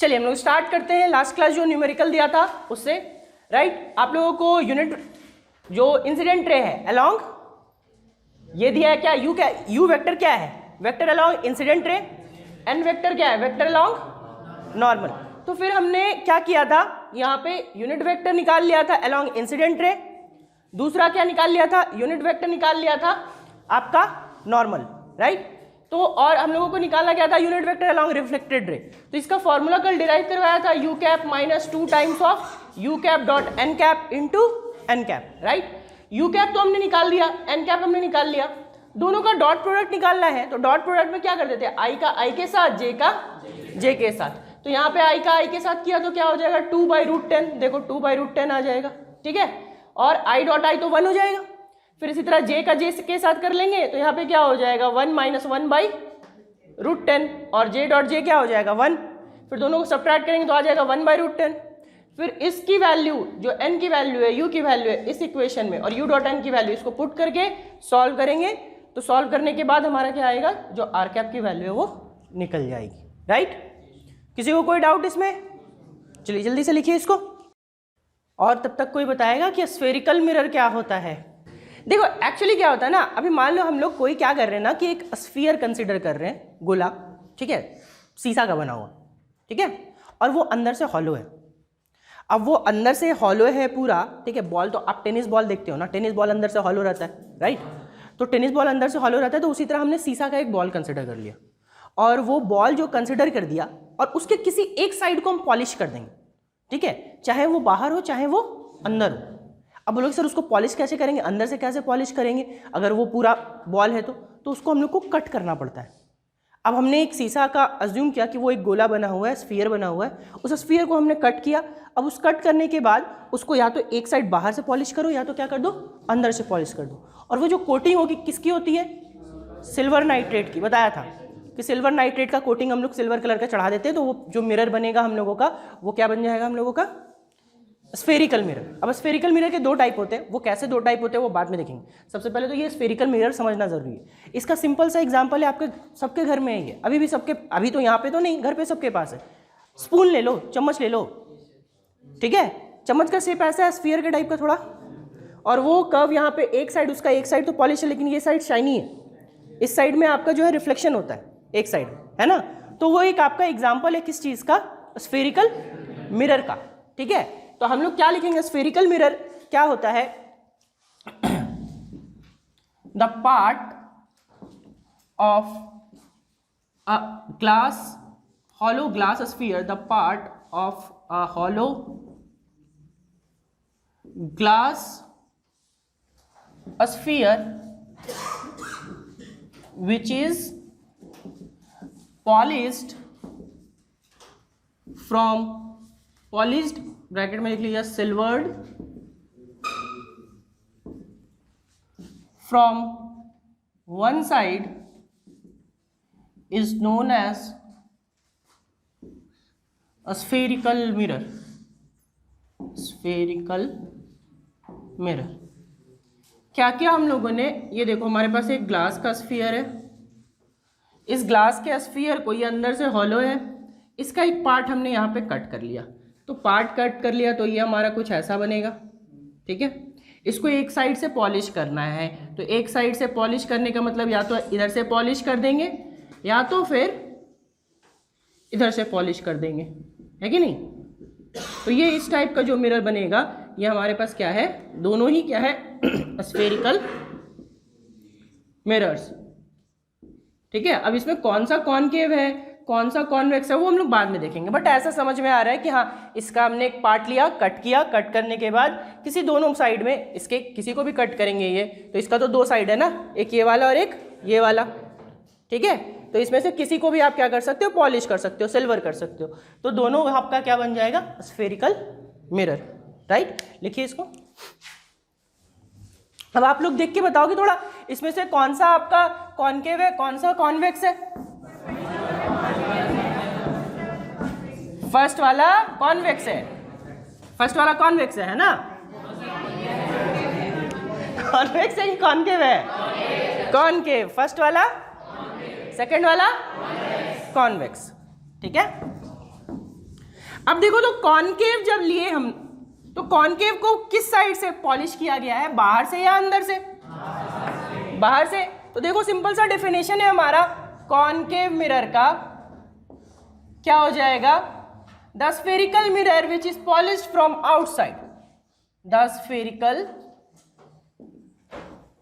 चलिए हम लोग स्टार्ट करते हैं लास्ट क्लास जो न्यूमेरिकल दिया था उससे, राइट। आप लोगों को यूनिट जो इंसिडेंट रे है अलोंग ये दिया है क्या, यू वेक्टर क्या है, vector along incident ray, N vector क्या है, वेक्टर अलोंग नॉर्मल। तो फिर हमने क्या किया था, यहाँ पे यूनिट वेक्टर निकाल लिया था अलोंग इंसिडेंट रे, दूसरा क्या निकाल लिया था, यूनिट वेक्टर निकाल लिया था आपका नॉर्मल, राइट। तो और हम लोगों को निकालना क्या था, unit vector along reflected ray. तो इसका फॉर्मूला कल डिराइव करवाया था, U cap minus 2 times of U cap dot N cap into N cap, right. U cap तो हमने निकाल दिया, एन कैप हमने निकाल लिया, दोनों का डॉट प्रोडक्ट निकालना है। तो डॉट प्रोडक्ट में क्या कर देते हैं, आई का आई के साथ, जे का जे के साथ। तो यहाँ पे आई का आई के साथ किया तो क्या हो जाएगा, 2/√10, देखो 2/√10 आ जाएगा, ठीक है। और आई डॉट आई तो 1 हो जाएगा। फिर इसी तरह जे का जे के साथ कर लेंगे तो यहाँ पे क्या हो जाएगा 1 - 1/√10 और जे डॉट जे क्या हो जाएगा 1। फिर दोनों को सब्ट्रैक्ट करेंगे तो आ जाएगा 1/√10। फिर इसकी वैल्यू जो n की वैल्यू है, u की वैल्यू है इस इक्वेशन में, और u डॉट n की वैल्यू, इसको पुट करके सॉल्व करेंगे। तो सॉल्व करने के बाद हमारा क्या आएगा, जो आर कैप की वैल्यू है वो निकल जाएगी, राइट। किसी को कोई डाउट इसमें? चलिए जल्दी से लिखिए इसको। और तब तक कोई बताएगा कि स्फेरिकल मिरर क्या होता है। देखो एक्चुअली क्या होता है ना, अभी मान लो हम लोग कोई क्या कर रहे हैं ना कि एक स्फीयर कंसिडर कर रहे हैं, गोला, ठीक है, शीशा का बना हुआ, ठीक है, और वो अंदर से हॉलो है। अब वो अंदर से हॉलो है पूरा, ठीक है। बॉल तो आप टेनिस बॉल देखते हो ना, टेनिस बॉल अंदर से हॉलो रहता है, राइट। तो टेनिस बॉल अंदर से हॉलो रहता है, तो उसी तरह हमने शीशा का एक बॉल कंसिडर कर लिया, और वो बॉल जो कंसिडर कर दिया और उसके किसी एक साइड को हम पॉलिश कर देंगे, ठीक है, चाहे वो बाहर हो चाहे वो अंदर हो। अब बोलोगे सर उसको पॉलिश कैसे करेंगे, अंदर से कैसे पॉलिश करेंगे, अगर वो पूरा बॉल है तो उसको हम लोग को कट करना पड़ता है। अब हमने एक शीशा का अज्यूम किया कि वो एक गोला बना हुआ है, स्फीयर बना हुआ है, उस स्फीयर को हमने कट किया। अब उस कट करने के बाद उसको या तो एक साइड बाहर से पॉलिश करो या तो क्या कर दो, अंदर से पॉलिश कर दो। और वो जो कोटिंग होगी किसकी होती है, सिल्वर नाइट्रेट की। बताया था कि सिल्वर नाइट्रेट का कोटिंग हम लोग सिल्वर कलर का चढ़ा देते हैं, तो वो जो मिरर बनेगा हम लोगों का वो क्या बन जाएगा हम लोगों का, स्फेरिकल मिरर। अब स्फेरिकल मिरर के 2 टाइप होते हैं, वो कैसे 2 टाइप होते हैं वो बाद में देखेंगे। सबसे पहले तो ये स्फेरिकल मिरर समझना जरूरी है। इसका सिंपल सा एग्जांपल है, आपके सबके घर में है ये, अभी भी सबके, अभी तो यहाँ पे तो नहीं, घर पे सबके पास है। स्पून ले लो, चम्मच ले लो, ठीक है। चम्मच का शेप ऐसा है स्फीयर के टाइप का थोड़ा, और वो कर्व यहाँ पे एक साइड, उसका एक साइड तो पॉलिश है लेकिन ये साइड शाइनी है, इस साइड में आपका जो है रिफ्लेक्शन होता है एक साइड, है ना। तो वो एक आपका एग्जाम्पल है किस चीज़ का, स्फेरिकल मिरर का, ठीक है। तो हम लोग क्या लिखेंगे, स्फेरिकल मिरर क्या होता है, the part of a glass, hollow glass sphere, the part of a hollow glass sphere which is polished bracket में लिख लीजिए silvered from one side is known as a spherical mirror. Spherical mirror क्या क्या हम लोगों ने, ये देखो हमारे पास एक ग्लास का स्फीयर है, इस ग्लास के स्फीयर को, ये अंदर से हॉलो है, इसका एक पार्ट हमने यहाँ पे कट कर लिया। तो पार्ट कट कर लिया तो ये हमारा कुछ ऐसा बनेगा, ठीक है। इसको एक साइड से पॉलिश करना है, तो एक साइड से पॉलिश करने का मतलब या तो इधर से पॉलिश कर देंगे या तो फिर इधर से पॉलिश कर देंगे, है कि नहीं। तो ये इस टाइप का जो मिरर बनेगा, ये हमारे पास क्या है, दोनों ही क्या है, स्फेरिकल मिरर्स, ठीक है। अब इसमें कौन सा कॉनकेव है कौन सा कॉन्वेक्स है वो हम लोग बाद में देखेंगे, बट ऐसा समझ में आ रहा है कि हाँ, इसका हमने एक पार्ट लिया, कट किया, कट करने के बाद किसी दोनों साइड में इसके किसी को भी कट करेंगे ये, तो इसका तो 2 साइड है ना, एक ये वाला और एक ये वाला, ठीक है। तो इसमें से किसी को भी आप क्या कर सकते हो, पॉलिश कर सकते हो, सिल्वर कर सकते हो, तो दोनों आपका क्या बन जाएगा, स्फेरिकल मिरर, राइट। लिखिए इसको। अब आप लोग देख के बताओगे थोड़ा, इसमें से कौन सा आपका कॉनकेव है कौन सा कॉन्वेक्स है। फर्स्ट वाला कॉन्वेक्स है, फर्स्ट वाला कॉन्वेक्स है ना, कॉन्वेक्स है कि कॉनकेव है, कॉनकेव फर्स्ट वाला, सेकंड वाला कॉन्वेक्स, ठीक है। अब देखो तो कॉनकेव जब लिए हम, तो कॉनकेव को किस साइड से पॉलिश किया गया है, बाहर से या अंदर से? बाहर से। तो देखो सिंपल सा डेफिनेशन है हमारा कॉनकेव मिरर का, क्या हो जाएगा, the spherical mirror which is polished from outside, the spherical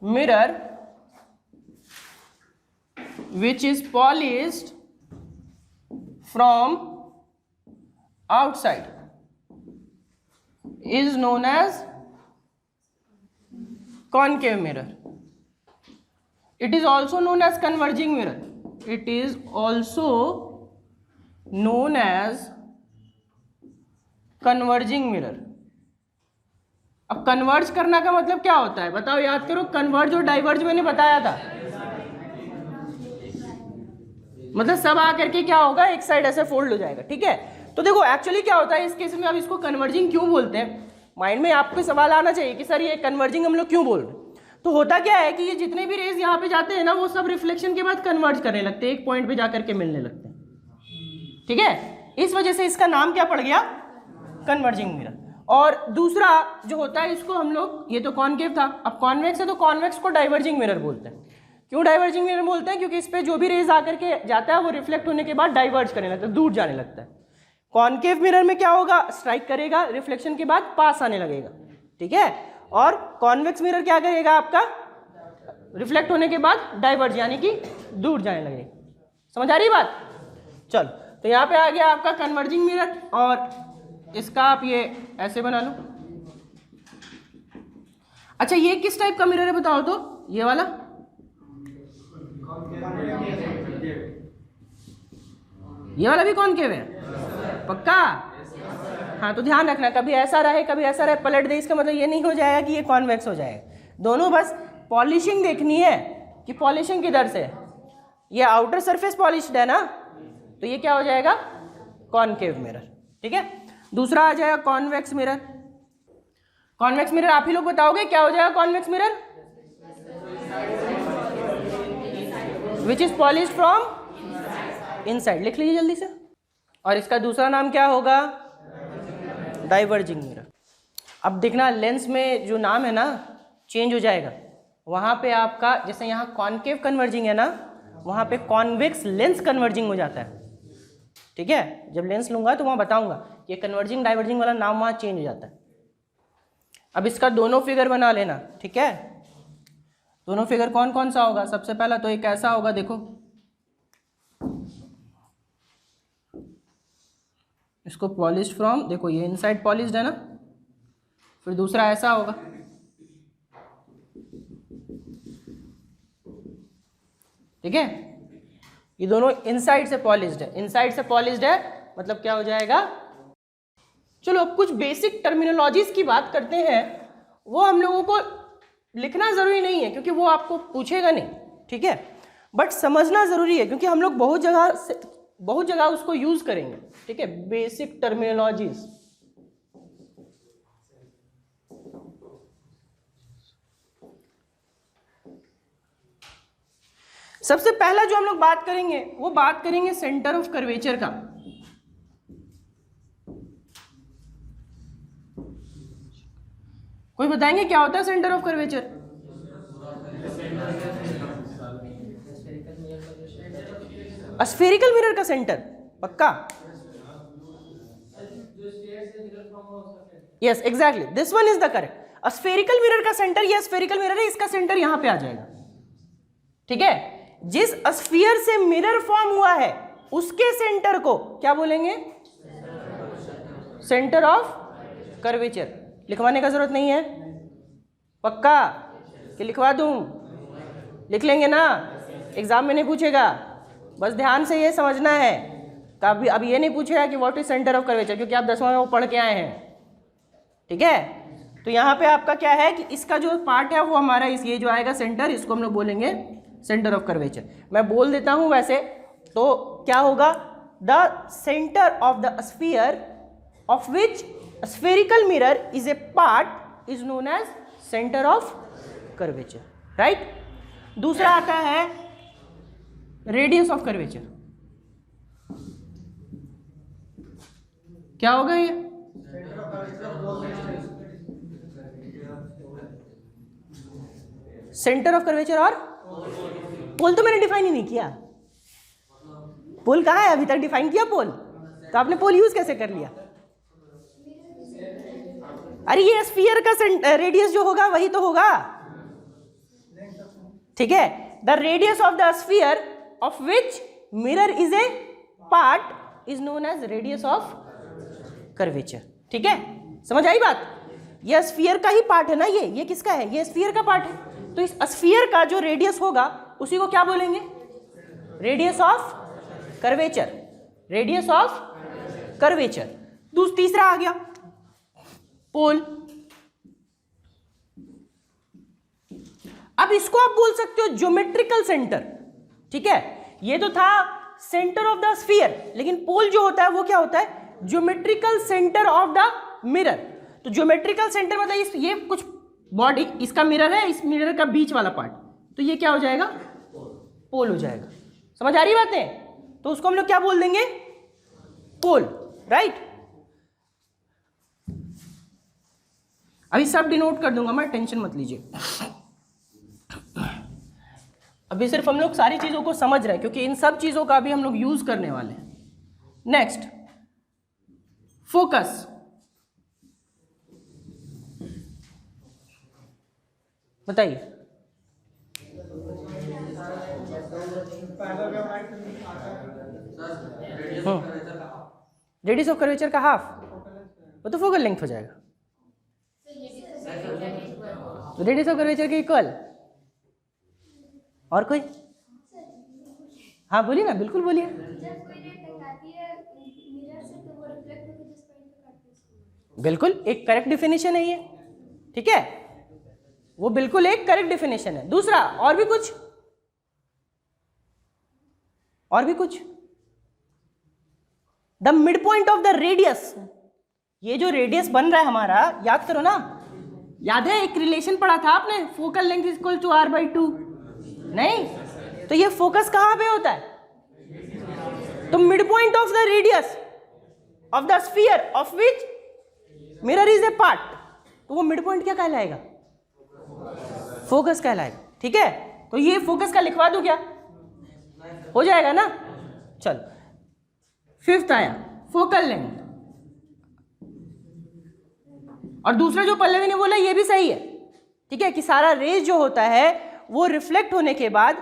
mirror which is polished from outside is known as concave mirror. It is also known as converging mirror. It is also known as converging mirror. अब converge करना का मतलब क्या होता है बताओ, याद करो। कन्वर्ज और डाइवर्ज मैंने बताया था, मतलब सब आकर के क्या होगा, एक साइड ऐसे फोल्ड हो जाएगा, ठीक है। तो देखो एक्चुअली क्या होता है इस केस में, अब इसको कन्वर्जिंग क्यों बोलते हैं, माइंड में आपको सवाल आना चाहिए कि सर ये कन्वर्जिंग हम लोग क्यों बोल रहे हैं। तो होता क्या है कि ये जितने भी रेज यहाँ पे जाते हैं ना, वो सब रिफ्लेक्शन के बाद कन्वर्ज करने लगते हैं, एक पॉइंट पे जाकर के मिलने लगते हैं, ठीक है। इस वजह से इसका नाम क्या पड़ गया, कन्वर्जिंग मिरर। और दूसरा जो होता है इसको हम लोग, ये तो कॉनकेव था, अब कॉन्वेक्स है तो कॉन्वेक्स को डाइवर्जिंग मिरर बोलते हैं। क्यों डाइवर्जिंग मिरर बोलते हैं, क्योंकि इस पे जो भी रेज आकर के जाता है वो रिफ्लेक्ट होने के बाद डाइवर्ज करने लगता है, दूर जाने लगता है। कॉनकेव मिरर में क्या होगा, स्ट्राइक करेगा, रिफ्लेक्शन के बाद पास आने लगेगा, ठीक है। और कॉन्वेक्स मिरर क्या करेगा, आपका रिफ्लेक्ट होने के बाद डाइवर्ज यानी कि दूर जाने लगेगा। समझ आ रही बात? चलो, तो यहाँ पे आ गया आपका कन्वर्जिंग मिरर, और इसका आप ये ऐसे बना लो। अच्छा ये किस टाइप का मिरर है बताओ तो, ये वाला, ये वाला भी कॉनकेव है पक्का? हाँ तो ध्यान रखना, कभी ऐसा रहे कभी ऐसा रहे, पलट दे, इसका मतलब ये नहीं हो जाएगा कि ये कॉन्वेक्स हो जाएगा। दोनों बस पॉलिशिंग देखनी है कि पॉलिशिंग किधर से, ये आउटर सरफेस पॉलिश्ड है ना, तो ये क्या हो जाएगा, कॉनकेव मिरर, ठीक है। दूसरा आ जाएगा कॉन्वेक्स मिरर। कॉन्वेक्स मिरर आप ही लोग बताओगे क्या हो जाएगा convex mirror, which is polished from inside, लिख लीजिए जल्दी से। और इसका दूसरा नाम क्या होगा, डाइवर्जिंग मिरर। अब देखना लेंस में जो नाम है ना चेंज हो जाएगा, वहां पे आपका जैसे यहाँ कॉनकेव कन्वर्जिंग है ना, वहां पे कॉन्वेक्स लेंस कन्वर्जिंग हो जाता है, ठीक है। जब लेंस लूंगा तो वहां बताऊंगा, ये कन्वर्जिंग डाइवर्जिंग वाला नाम वहां चेंज हो जाता है। अब इसका दोनों फिगर बना लेना, ठीक है। दोनों फिगर कौन कौन सा होगा, सबसे पहला तो एक ऐसा होगा, देखो इसको पॉलिश्ड फ्रॉम, देखो ये इनसाइड पॉलिश्ड है ना, फिर दूसरा ऐसा होगा, ठीक है। ये दोनों इनसाइड से पॉलिश्ड है, इनसाइड से पॉलिश्ड है मतलब क्या हो जाएगा। चलो अब कुछ बेसिक टर्मिनोलॉजीज की बात करते हैं, वो हम लोगों को लिखना जरूरी नहीं है क्योंकि वो आपको पूछेगा नहीं, ठीक है, बट समझना जरूरी है क्योंकि हम लोग बहुत जगह उसको यूज करेंगे, ठीक है। बेसिक टर्मिनोलॉजीज, सबसे पहला जो हम लोग बात करेंगे वो बात करेंगे सेंटर ऑफ कर्वेचर का। कोई बताएंगे क्या होता है centre of curvature? Spherical mirror का सेंटर, पक्का? Yes exactly, this one is the correct. Spherical mirror का सेंटर, ये स्फेरिकल मिरर है, इसका सेंटर यहां पे आ जाएगा, ठीक है। जिस स्फीयर से मिरर फॉर्म हुआ है उसके सेंटर को क्या बोलेंगे, सेंटर ऑफ कर्वेचर। लिखवाने का जरूरत नहीं है, पक्का कि लिखवा दूं? लिख लेंगे ना, एग्जाम में नहीं पूछेगा, बस ध्यान से ये समझना है। कभी अब ये नहीं पूछेगा कि what is centre of curvature, क्योंकि आप 10वां में वो पढ़ के आए हैं, ठीक है। तो यहाँ पे आपका क्या है कि इसका जो पार्ट है वो हमारा ये जो आएगा सेंटर, इसको हम लोग बोलेंगे सेंटर ऑफ कर्वेचर। मैं बोल देता हूँ वैसे तो क्या होगा, the centre of the sphere of which spherical mirror is a part is known as centre of curvature, right. दूसरा आता है रेडियस ऑफ कर्वेचर। क्या होगा ये? सेंटर ऑफ कर्वेचर और पोल तो मैंने डिफाइन ही नहीं किया। पोल कहाँ है? अभी तक डिफाइन किया पोल, तो आपने पोल यूज कैसे कर लिया? अरे ये स्फीयर का रेडियस जो होगा वही तो होगा, ठीक है। The radius of the sphere of which mirror is a part is known as radius of curvature, ठीक है। समझ आई बात? ये स्फीयर का ही पार्ट है ना, ये किसका है? ये स्फीयर का पार्ट है। तो इस स्फीयर का जो रेडियस होगा उसी को क्या बोलेंगे? Radius of curvature, radius of curvature. तीसरा आ गया पोल। अब इसको आप बोल सकते हो ज्योमेट्रिकल सेंटर, ठीक है। ये तो था सेंटर ऑफ द स्फीयर, लेकिन पोल जो होता है वो क्या होता है? Geometrical centre of the mirror. तो ज्योमेट्रिकल सेंटर मतलब ये कुछ बॉडी, इसका मिरर है, इस मिरर का बीच वाला पार्ट, तो ये क्या हो जाएगा? पोल हो जाएगा। समझ आ रही बातें? तो उसको हम लोग क्या बोल देंगे? पोल, राइट। अभी सब डिनोट कर दूंगा मैं, टेंशन मत लीजिए। अभी सिर्फ हम लोग सारी चीजों को समझ रहे हैं, क्योंकि इन सब चीजों का भी हम लोग यूज करने वाले हैं। Next, focus. बताइए। रेडियस ऑफ कर्वेचर का हाफ, वो तो फोकल लेंथ हो जाएगा। रेडियस ऑफ कर्वेचर के इक्वल। और कोई? हाँ बोलिए ना, बिल्कुल बोलिए। बिल्कुल एक करेक्ट डिफिनेशन है ये, ठीक है, वो बिल्कुल एक करेक्ट डिफिनेशन है। दूसरा, और भी कुछ? और भी कुछ? The mid point of the radius. ये जो रेडियस बन रहा है हमारा, याद करो ना, याद है एक रिलेशन पढ़ा था आपने, focal length equal to r/2। नहीं, तो ये फोकस कहां पे होता है? तो mid point of the radius of the sphere of which mirror is a part, तो वो मिड पॉइंट क्या कहलाएगा? फोकस कहलाएगा, ठीक है। तो ये फोकस का लिखवा दूं क्या? हो जाएगा ना। चल, फिफ्थ आया फोकल लेंथ। और दूसरा जो पल्लवी ने बोला ये भी सही है, ठीक है, कि सारा रेज जो होता है वो रिफ्लेक्ट होने के बाद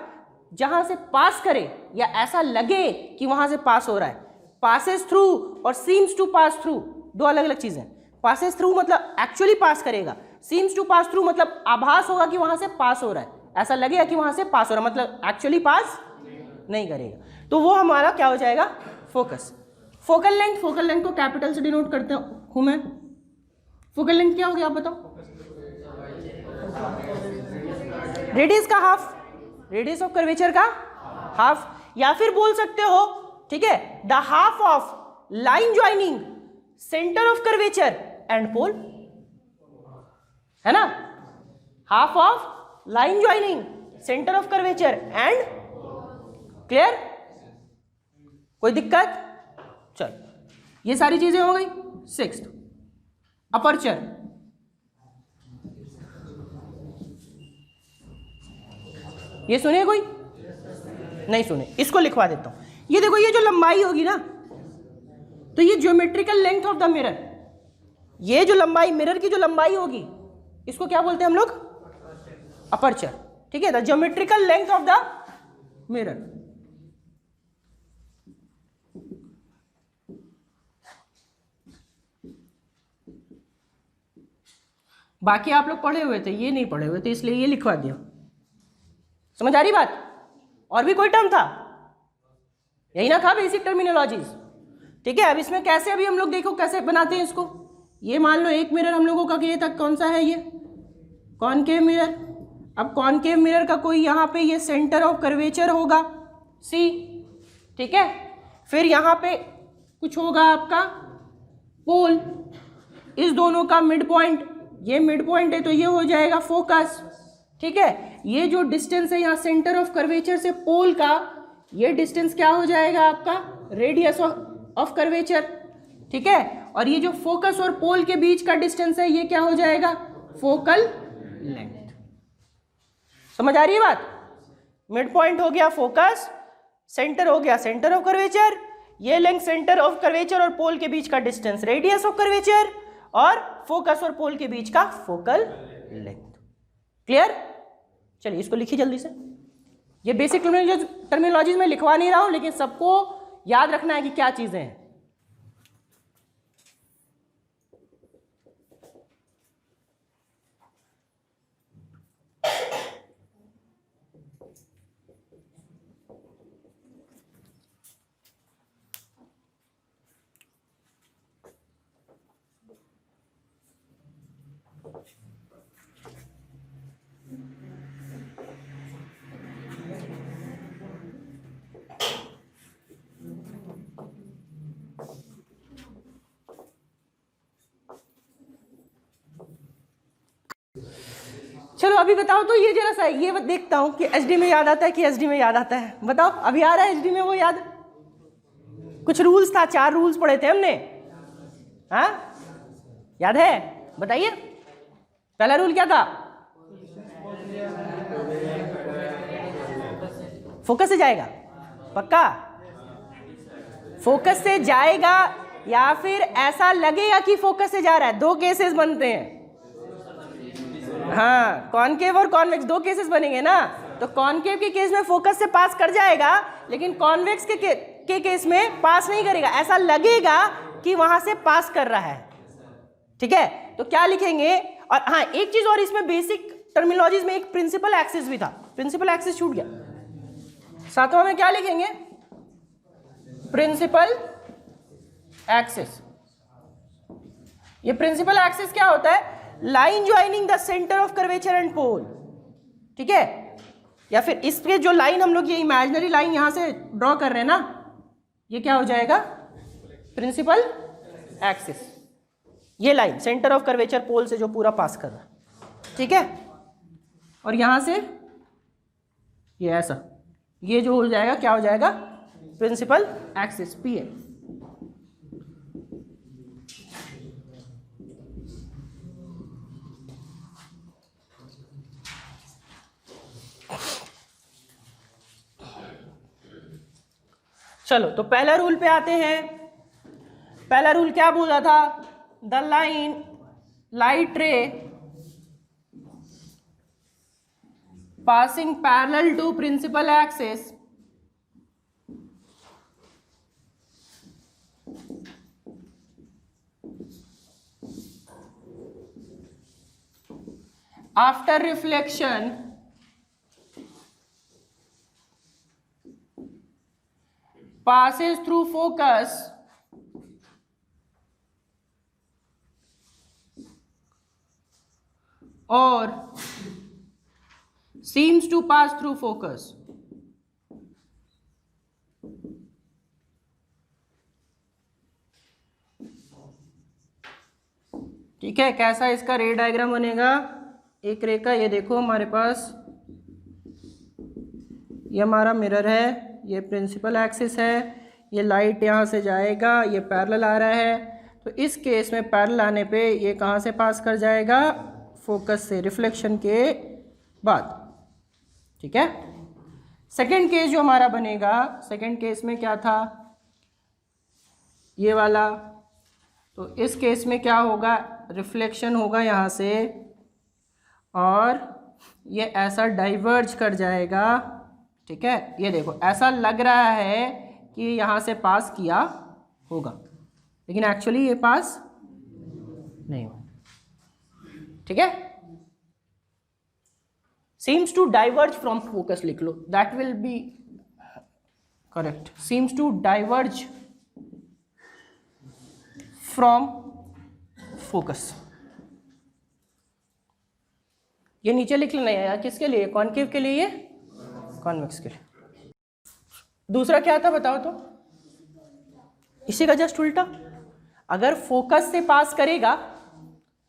जहां से पास करे या ऐसा लगे कि वहां से पास हो रहा है। पासेस थ्रू और सीम्स टू पास थ्रू दो अलग अलग चीजें। पासेस थ्रू मतलब एक्चुअली पास करेगा, सीम्स टू पास थ्रू मतलब आभास होगा कि वहां से पास हो रहा है, ऐसा लगेगा कि वहां से पास हो रहा है, मतलब एक्चुअली पास नहीं करेगा। तो वो हमारा क्या हो जाएगा? Focus. Focal length, focal length को कैपिटल से डिनोट करते हूं मैं। फोकल लेंथ क्या हो गया आप बताओ? रेडियस का हाफ, रेडियस ऑफ कर्वेचर का हाफ, या फिर बोल सकते हो, ठीक है, the half of line joining centre of curvature and pole, है ना। Half of line joining centre of curvature and, clear? कोई दिक्कत? चल, ये सारी चीजें हो गई। Sixth, aperture. ये सुने कोई? नहीं सुने, इसको लिखवा देता हूं। ये देखो, ये जो लंबाई होगी ना, तो ये geometrical length of the mirror, ये जो लंबाई, मिरर की जो लंबाई होगी, इसको क्या बोलते हैं हम लोग? अपर्चर, ठीक है, the geometrical length of the mirror. बाकी आप लोग पढ़े हुए थे, ये नहीं पढ़े हुए थे, इसलिए ये लिखवा दिया। समझ आ रही बात? और भी कोई टर्म था? यही ना था बेसिक टर्मिनोलॉजीज, ठीक है। अब इसमें कैसे, अभी हम लोग देखो कैसे बनाते हैं इसको। ये मान लो एक मिरर हम लोगों का ये तक कौन सा है? ये कॉनकेव मिरर। अब कॉनकेव मिरर का कोई यहाँ पे ये सेंटर ऑफ कर्वेचर होगा C, ठीक है। फिर यहाँ पे कुछ होगा आपका पोल, इस दोनों का मिड पॉइंट, ये मिड पॉइंट है तो ये हो जाएगा फोकस, ठीक है। ये जो डिस्टेंस है यहाँ सेंटर ऑफ कर्वेचर से पोल का, ये डिस्टेंस क्या हो जाएगा आपका? रेडियस ऑफ कर्वेचर, ठीक है। और ये जो फोकस और पोल के बीच का डिस्टेंस है ये क्या हो जाएगा, फोकल लेंथ। समझ आ रही है बात? मिड पॉइंट हो गया फोकस, सेंटर हो गया सेंटर ऑफ कर्वेचर, ये लेंथ सेंटर ऑफ कर्वेचर और पोल के बीच का डिस्टेंस रेडियस ऑफ कर्वेचर, और फोकस और पोल के बीच का फोकल लेंथ। क्लियर? चलिए इसको लिखिए जल्दी से। ये बेसिक टर्मिनोलॉजीज में लिखवा नहीं रहा हूं, लेकिन सबको याद रखना है कि क्या चीजें हैं। चलो अभी बताओ तो ये जरा सा ये देखता हूं कि एचडी में याद आता है कि एसडी में याद आता है। बताओ अभी आ रहा है एचडी में वो याद? कुछ रूल्स था, 4 रूल्स पढ़े थे हमने, हाँ याद है? बताइए पहला रूल क्या था? फोकस से जाएगा, पक्का? फोकस से जाएगा या फिर ऐसा लगेगा कि फोकस से जा रहा है। 2 केसेस बनते हैं, हाँ कॉनकेव और कॉन्वेक्स 2 केसेस बनेंगे ना। तो कॉनकेव के केस में फोकस से पास कर जाएगा, लेकिन कॉन्वेक्स के केस में पास नहीं करेगा, ऐसा लगेगा कि वहां से पास कर रहा है। ठीक है, तो क्या लिखेंगे? और हाँ एक चीज और, इसमें बेसिक टर्मिनोलॉजीज में एक प्रिंसिपल एक्सिस भी था, प्रिंसिपल एक्सिस छूट गया। 7वां में क्या लिखेंगे? Principal axis. ये प्रिंसिपल एक्सिस क्या होता है? Line joining the centre of curvature and pole. ठीक है, या फिर इसके जो लाइन हम लोग ये इमेजिनरी लाइन यहां से ड्रॉ कर रहे हैं ना, ये क्या हो जाएगा? Principal axis. ये line centre of curvature pole से जो पूरा पास कर रहा है, ठीक है। और यहां से ये ऐसा, ये जो हो जाएगा क्या हो जाएगा? प्रिंसिपल एक्सिस पी है। चलो तो पहला रूल पे आते हैं। पहला रूल क्या बोला था? द लाइन लाइट रे passing parallel to principal axis after reflection passes through focus or seems to pass through focus। ठीक है, कैसा इसका रे डायग्राम बनेगा? एक रे का, ये देखो हमारे पास ये हमारा मिरर है, ये प्रिंसिपल एक्सिस है, ये लाइट यहाँ से जाएगा, ये पैरेलल आ रहा है। तो इस केस में पैरेलल आने पे ये कहाँ से पास कर जाएगा? फोकस से, रिफ्लेक्शन के बाद। ठीक है, सेकेंड केस जो हमारा बनेगा, सेकेंड केस में क्या था? ये वाला। तो इस केस में क्या होगा? रिफ्लेक्शन होगा यहाँ से और ये ऐसा डाइवर्ज कर जाएगा। ठीक है, ये देखो ऐसा लग रहा है कि यहाँ से पास किया होगा, लेकिन एक्चुअली ये पास नहीं हुआ। ठीक है, seems to diverge from focus लिख लो, that will be correct। seems to diverge from focus। ये नीचे लिख लेना है यार, किसके लिए? कॉनकेव के लिए, कॉन्वेक्स के लिए। दूसरा क्या था बताओ तो? इसी का जस्ट उल्टा। अगर फोकस से पास करेगा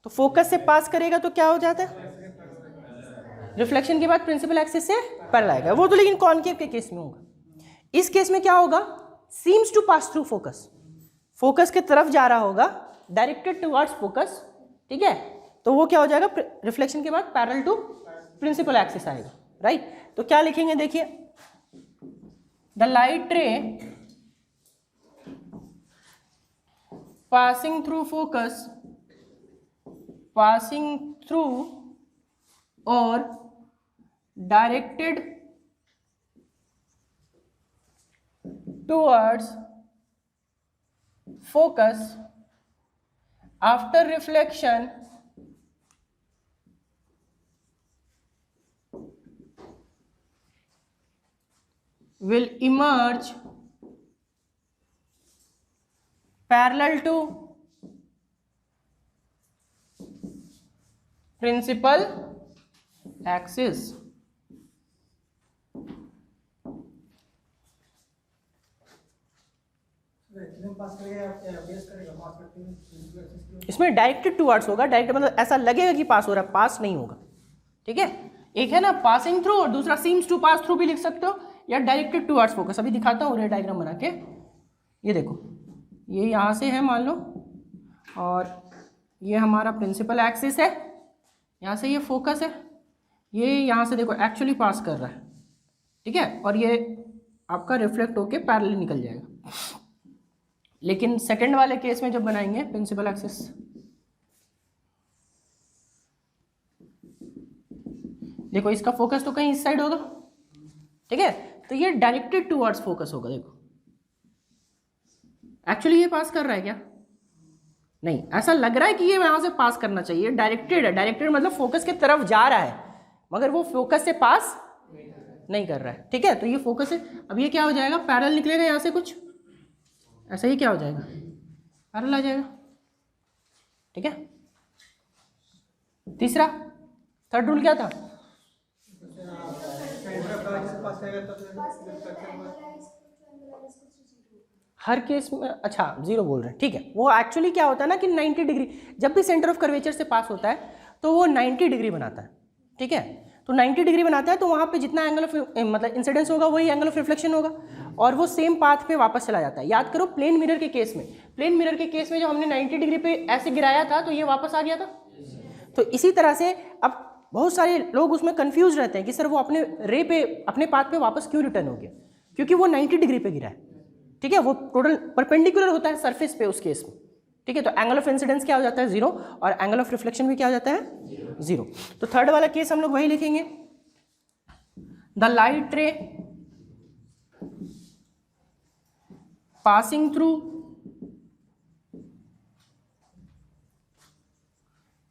तो फोकस से पास करेगा तो क्या हो जाता है? रिफ्लेक्शन के बाद प्रिंसिपल एक्सिस से पैरेलल आएगा। वो तो लेकिन कॉनकेव के केस में होगा। इस केस में क्या होगा? Seems to pass through focus, focus के तरफ जा रहा होगा, डायरेक्टेड टुवर्ड्स फोकस, ठीक है, तो वो क्या हो जाएगा, रिफ्लेक्शन के बाद पैरेलल टू प्रिंसिपल एक्सिस आएगा, राइट। तो क्या लिखेंगे, देखिए, द लाइट रे passing through focus, passing through or directed towards focus after reflection will emerge parallel to principal axis। इसमें डायरेक्टेड टुवर्ड्स होगा, डायरेक्ट मतलब ऐसा लगेगा कि पास हो रहा है, पास नहीं होगा, ठीक है। एक है ना पासिंग थ्रू और दूसरा सीम्स टू पास थ्रू भी लिख सकते हो, या डायरेक्टेड टुवर्ड्स फोकस। अभी दिखाता हूँ रे डायग्राम बना के, ये देखो, ये यहाँ से है मान लो, और ये हमारा प्रिंसिपल एक्सिस है, यहाँ से ये फोकस है, ये यहाँ से देखो एक्चुअली पास कर रहा है, ठीक है, और ये आपका रिफ्लेक्ट होके पैरेलल निकल जाएगा। लेकिन सेकंड वाले केस में जब बनाएंगे प्रिंसिपल एक्सिस, देखो इसका फोकस तो कहीं इस साइड होगा, ठीक है, तो ये डायरेक्टेड टुवर्ड्स फोकस होगा। देखो एक्चुअली ये पास कर रहा है क्या, नहीं, ऐसा लग रहा है कि ये यहां से पास करना चाहिए, डायरेक्टेड है, डायरेक्टेड मतलब फोकस के तरफ जा रहा है, मगर वो फोकस से पास नहीं कर रहा है, ठीक है, तो ये फोकस है। अब ये क्या हो जाएगा, पैरेलल निकलेगा यहाँ से कुछ ऐसा ही, क्या हो जाएगा, पैरेलल आ जाएगा, ठीक है। तीसरा, थर्ड रूल क्या था, हर केस में, अच्छा जीरो बोल रहे हैं, ठीक है। वो एक्चुअली क्या होता है ना कि 90 डिग्री, जब भी सेंटर ऑफ कर्वेचर से पास होता है तो वो 90 डिग्री बनाता है, ठीक है, तो 90 डिग्री बनाता है, तो वहाँ पे जितना एंगल ऑफ मतलब इंसिडेंस होगा वही एंगल ऑफ रिफ्लेक्शन होगा, और वो सेम पाथ पे वापस चला जाता है। याद करो प्लेन मिरर के केस में, प्लेन मिरर के केस में जब हमने 90 डिग्री पे ऐसे गिराया था तो ये वापस आ गया था। तो इसी तरह से अब बहुत सारे लोग उसमें कंफ्यूज रहते हैं कि सर वो अपने रे पे, अपने पाथ पे वापस क्यों रिटर्न हो गया, क्योंकि वो 90 डिग्री पे गिरा है, ठीक है, वो टोटल परपेंडिकुलर होता है सरफेस पे उस केस में, ठीक है। तो एंगल ऑफ इंसिडेंस क्या हो जाता है, जीरो, और एंगल ऑफ रिफ्लेक्शन भी क्या हो जाता है, जीरो। तो थर्ड वाला केस हम लोग वही लिखेंगे, द लाइट रे passing through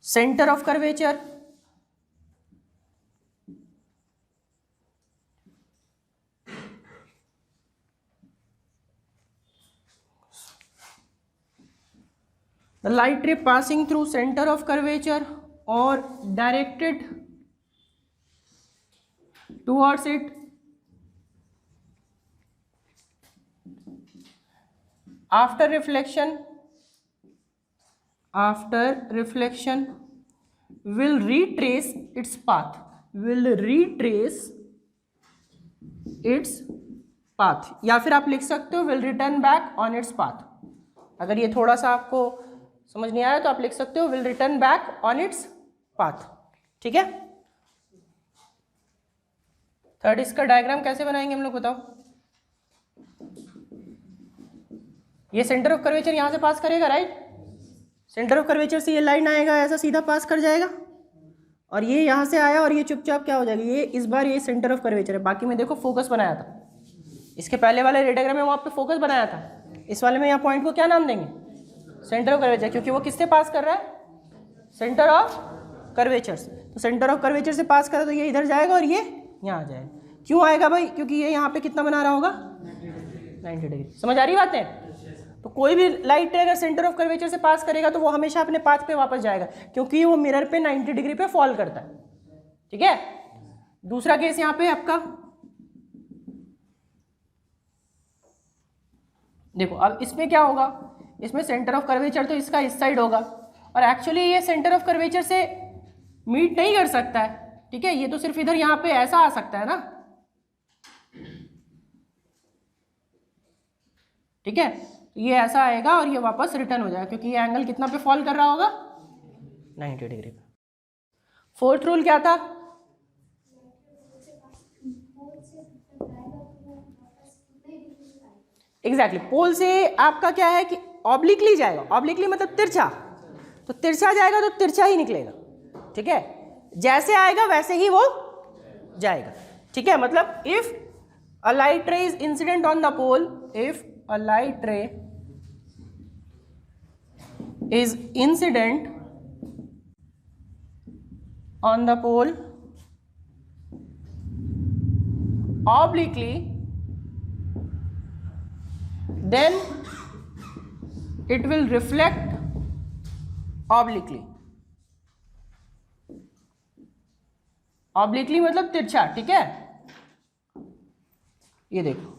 centre of curvature the light ray passing through center of curvature or directed towards it after reflection will retrace its path, या फिर आप लिख सकते हो will return back on its path। अगर ये थोड़ा सा आपको समझ नहीं आया तो आप लिख सकते हो will return back on its path, ठीक है। थर्ड, इसका डायग्राम कैसे बनाएंगे हम लोग, बताओ। ये सेंटर ऑफ कर्वेचर यहां से पास करेगा, राइट, सेंटर ऑफ कर्वेचर से ये लाइन आएगा, ऐसा सीधा पास कर जाएगा, और ये यहां से आया और ये चुपचाप क्या हो जाएगा, ये इस बार ये सेंटर ऑफ कर्वेचर है, बाकी में देखो फोकस बनाया था, इसके पहले वाले रे डायग्राम में वहां पे फोकस बनाया था, इस वाले में यहाँ पॉइंट को क्या नाम देंगे, सेंटर ऑफ कर्वेचर, क्योंकि वो किससे पास कर रहा है, सेंटर ऑफ कर्वेचर से। तो सेंटर ऑफ कर्वेचर से पास कर रहा है, तो ये इधर जाएगा और ये यहाँ आ जाएगा। क्यों आएगा भाई, क्योंकि ये यहाँ पे कितना बना रहा होगा, 90 डिग्री। समझ आ रही बातें। तो कोई भी लाइट रे अगर सेंटर ऑफ कर्वेचर से पास करेगा तो वो हमेशा अपने पाथ पे वापस जाएगा, क्योंकि वो मिरर पे 90 डिग्री पे फॉल करता है, ठीक है। दूसरा केस यहाँ पे आपका देखो, अब इसमें क्या होगा, इसमें सेंटर ऑफ कर्वेचर तो इसका इस साइड होगा, और एक्चुअली ये सेंटर ऑफ कर्वेचर से मीट नहीं कर सकता है, ठीक है, ये तो सिर्फ इधर यहाँ पे ऐसा आ सकता है ना, ठीक है। तो ये ऐसा आएगा और ये वापस रिटर्न हो जाएगा, क्योंकि ये एंगल कितना पे फॉल कर रहा होगा, 90 डिग्री पे। फोर्थ रूल क्या था? एग्जैक्टली पोल से आपका क्या है कि ऑब्लिकली जाएगा, ऑब्लिकली मतलब तिरछा, तो तिरछा जाएगा तो तिरछा ही निकलेगा, ठीक है, जैसे आएगा वैसे ही वो जाएगा, ठीक है। मतलब if a light ray is incident on the pole, if a light ray is incident on the pole obliquely, then it will reflect obliquely. obliquely मतलब तिरछा, ठीक है। ये देखो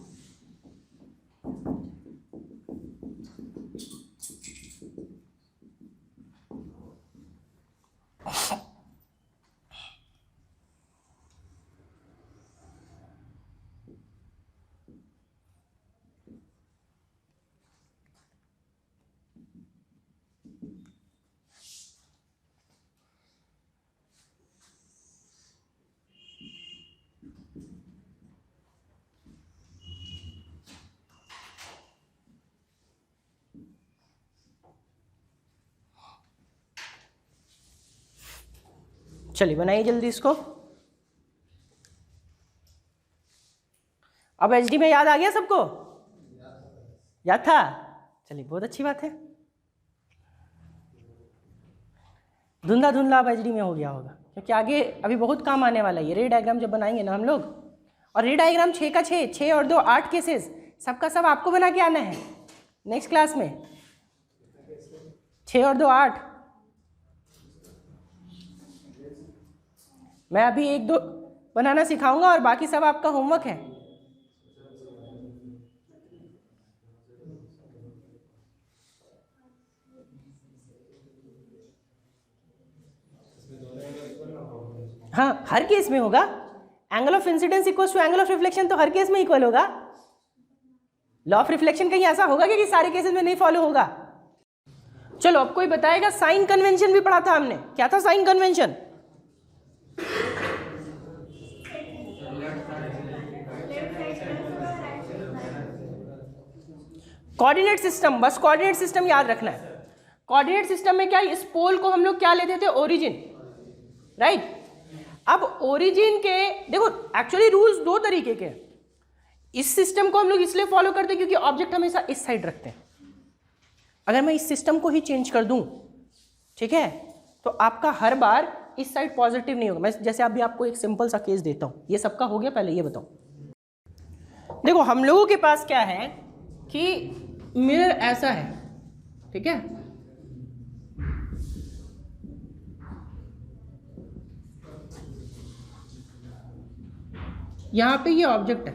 चलिए बनाइए जल्दी इसको। अब एचडी में याद आ गया सबको? याद था? चलिए बहुत अच्छी बात है, धुंधला धुंधला अब एचडी में हो गया होगा, क्योंकि आगे अभी बहुत काम आने वाला है। ये रे डायग्राम जब बनाएंगे ना हम लोग, और रे डायग्राम 6 का 6, 6 और 2 8 केसेस, सबका सब आपको बना के आना है नेक्स्ट क्लास में। 6 और 2 8, मैं अभी 1 2 बनाना सिखाऊंगा और बाकी सब आपका होमवर्क है। हाँ हर केस में होगा, angle of incidence equals to angle of reflection तो हर केस में इक्वल होगा। लॉ ऑफ रिफ्लेक्शन कहीं ऐसा होगा कि सारे केसेस में नहीं फॉलो होगा। चलो अब कोई बताएगा, साइन कन्वेंशन भी पढ़ा था हमने, क्या था साइन कन्वेंशन? कोऑर्डिनेट सिस्टम, बस कोऑर्डिनेट सिस्टम याद रखना है। कोऑर्डिनेट सिस्टम में क्या, इस पोल को हम लोग क्या लेते थे, ओरिजिन, राइट। अब ओरिजिन के देखो एक्चुअली रूल्स 2 तरीके के, इस सिस्टम को हम लोग इसलिए फॉलो करते हैं क्योंकि ऑब्जेक्ट हमेशा इस साइड रखते हैं। अगर मैं इस सिस्टम को ही चेंज कर दूं, ठीक है, तो आपका हर बार इस साइड पॉजिटिव नहीं होगा। मैं जैसे अभी आपको एक सिंपल सा केस देता हूं, ये सबका हो गया, पहले ये बताओ। देखो हम लोगों के पास क्या है कि मिरर ऐसा है, ठीक है, यहां पे ये ऑब्जेक्ट है।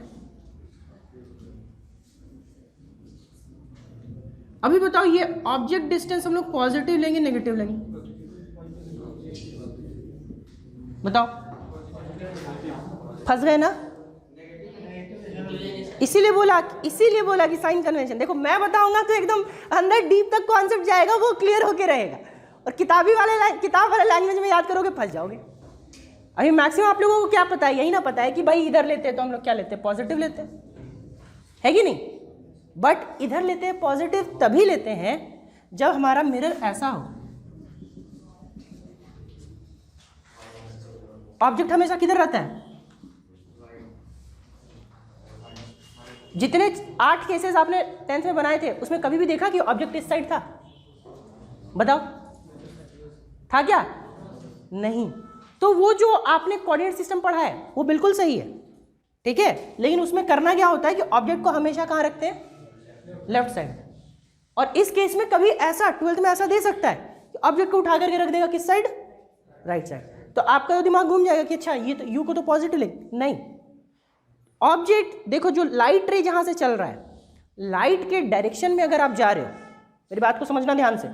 अभी बताओ ये ऑब्जेक्ट डिस्टेंस हम लोग पॉजिटिव लेंगे नेगेटिव लेंगे? बताओ, फंस गए ना? इसीलिए बोला कि साइन कन्वेंशन। देखो मैं बताऊंगा तो एकदम अंदर डीप तक कॉन्सेप्ट जाएगा, वो क्लियर होके रहेगा, और किताब वाले लैंग्वेज में याद करोगे फंस जाओगे। अभी मैक्सिमम आप लोगों को क्या पता है, यही ना पता है कि भाई इधर लेते हैं तो हम लोग क्या लेते हैं, पॉजिटिव लेते हैं, है कि नहीं? बट इधर लेते हैं पॉजिटिव तभी लेते हैं जब हमारा मिरर ऐसा हो। ऑब्जेक्ट हमेशा किधर रहता है? जितने 8 केसेस आपने 10th में बनाए थे उसमें कभी भी देखा कि ऑब्जेक्ट इस साइड था? बताओ, था क्या? नहीं। तो वो जो आपने कोऑर्डिनेट सिस्टम पढ़ा है वो बिल्कुल सही है, ठीक है, लेकिन उसमें करना क्या होता है कि ऑब्जेक्ट को हमेशा कहाँ रखते हैं, लेफ्ट साइड। और इस केस में कभी ऐसा 12th में ऐसा दे सकता है कि ऑब्जेक्ट को उठा करके रख देगा किस साइड, राइट साइड। तो आपका तो दिमाग घूम जाएगा कि अच्छा ये तो यू को तो पॉजिटिव ले, नहीं। ऑब्जेक्ट देखो, जो लाइट रे जहां से चल रहा है, लाइट के डायरेक्शन में अगर आप जा रहे हो, मेरी बात को समझना ध्यान से,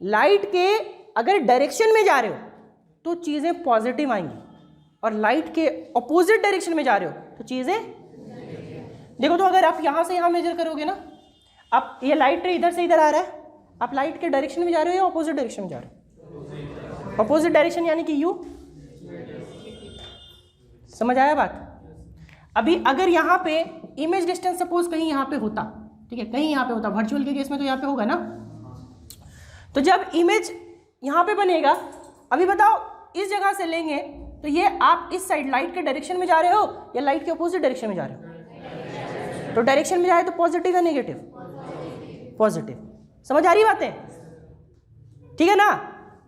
लाइट के अगर डायरेक्शन में जा रहे हो तो चीजें पॉजिटिव आएंगी, और लाइट के ऑपोजिट डायरेक्शन में जा रहे हो तो चीजें, देखो तो अगर आप यहां से यहां मेजर करोगे ना, अब ये लाइट रे इधर से इधर आ रहा है, आप लाइट के डायरेक्शन में जा रहे हो या ऑपोजिट डायरेक्शन में जा रहे हो? ऑपोजिट डायरेक्शन यानी कि यू। समझ आया बात? अभी अगर यहाँ पे इमेज डिस्टेंस सपोज कहीं यहाँ पे होता, ठीक है, कहीं यहाँ पे होता, वर्चुअल के केस में तो यहाँ पे होगा ना, तो जब इमेज यहाँ पे बनेगा, अभी बताओ इस जगह से लेंगे तो ये आप इस साइड लाइट के डायरेक्शन में जा रहे हो या लाइट के अपोजिट डायरेक्शन में जा रहे हो? तो डायरेक्शन में जाए तो पॉजिटिव या नेगेटिव? पॉजिटिव। समझ आ रही बातें? ठीक है ना?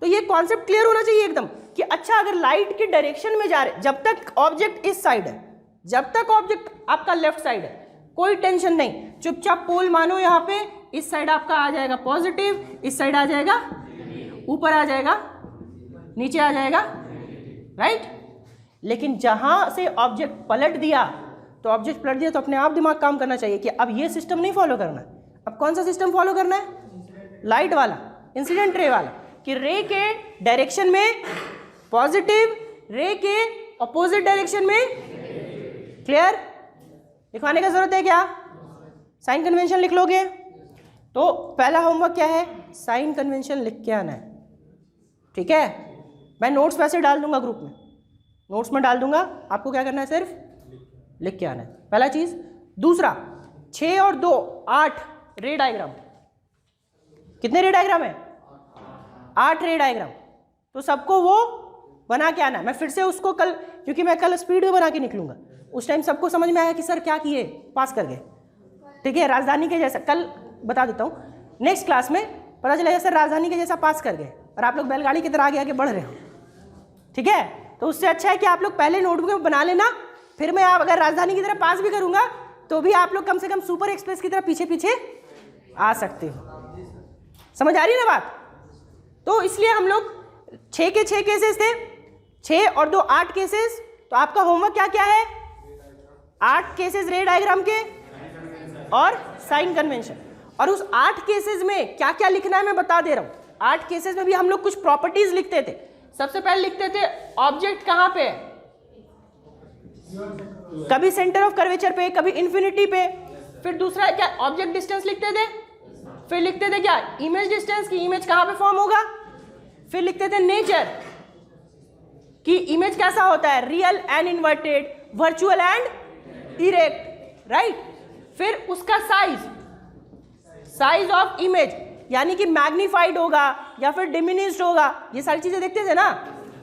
तो ये कॉन्सेप्ट क्लियर होना चाहिए एकदम कि अच्छा अगर लाइट की डायरेक्शन में जा रहे, जब तक ऑब्जेक्ट इस साइड है, जब तक ऑब्जेक्ट आपका लेफ्ट साइड है, कोई टेंशन नहीं, चुपचाप पोल मानो, यहाँ पे इस साइड आपका आ जाएगा पॉजिटिव, इस साइड आ जाएगा, ऊपर आ जाएगा, नीचे आ जाएगा, राइट? लेकिन जहां से ऑब्जेक्ट पलट दिया तो ऑब्जेक्ट पलट दिया तो अपने आप दिमाग काम करना चाहिए कि अब ये सिस्टम नहीं फॉलो करना है। अब कौन सा सिस्टम फॉलो करना है? लाइट वाला, इंसिडेंट रे वाला, कि रे के डायरेक्शन में पॉजिटिव, रे के अपोजिट डायरेक्शन में। क्लियर? लिखवाने का जरूरत है क्या? साइन कन्वेंशन लिख लोगे? तो पहला होमवर्क क्या है? साइन कन्वेंशन लिख के आना है, ठीक है? मैं नोट्स वैसे डाल दूंगा ग्रुप में, नोट्स में डाल दूंगा, आपको क्या करना है? सिर्फ लिख के आना है, पहला चीज। दूसरा, 6 और 2 8 रे डायग्राम। कितने रे डायग्राम है? 8 रे डायग्राम। तो सबको वो बना के आना है। मैं फिर से उसको कल, क्योंकि मैं कल स्पीड में बना के निकलूंगा, उस टाइम सबको समझ में आया कि सर क्या किए, पास कर गए, ठीक है? राजधानी के जैसा, कल बता देता हूँ, नेक्स्ट क्लास में पता चलेगा सर राजधानी के जैसा पास कर गए और आप लोग बैलगाड़ी की तरह आगे आगे बढ़ रहे हो, ठीक है? तो उससे अच्छा है कि आप लोग पहले नोटबुक में बना लेना, फिर मैं आप अगर राजधानी की तरह पास भी करूंगा तो भी आप लोग कम से कम सुपर एक्सप्रेस की तरह पीछे पीछे आ सकते हो। समझ आ रही है ना बात? तो इसलिए हम लोग 6 के 6 केसेस थे, 6 और 2 8 केसेस। तो आपका होमवर्क क्या क्या है? 8 केसेस रे डायग्राम के और साइन कन्वेंशन। और उस 8 केसेस में क्या क्या लिखना है मैं बता दे रहा हूं। 8 केसेस में भी हम लोग कुछ प्रॉपर्टीज लिखते थे। सबसे पहले लिखते थे ऑब्जेक्ट कहां पे है, कभी सेंटर ऑफ कर्वेचर पे, कभी इंफिनिटी पे। फिर दूसरा क्या, ऑब्जेक्ट डिस्टेंस लिखते थे। फिर लिखते थे क्या, इमेज डिस्टेंस, की इमेज कहां पे फॉर्म होगा। फिर लिखते थे नेचर, कि इमेज कैसा होता है, real and inverted, virtual and erect, right. फिर उसका साइज, साइज ऑफ इमेज, यानी कि मैग्नीफाइड होगा या फिर डिमिनिश्ड होगा, ये सारी चीजें देखते थे ना।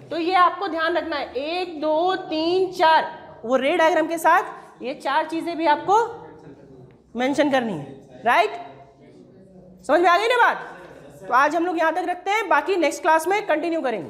तो ये आपको ध्यान रखना है, 1 2 3 4, वो रे डायग्राम के साथ ये 4 चीजें भी आपको मेंशन करनी है, राइट। समझ में आ गई ना बात? तो आज हम लोग यहां तक रखते हैं, बाकी नेक्स्ट क्लास में कंटिन्यू करेंगे।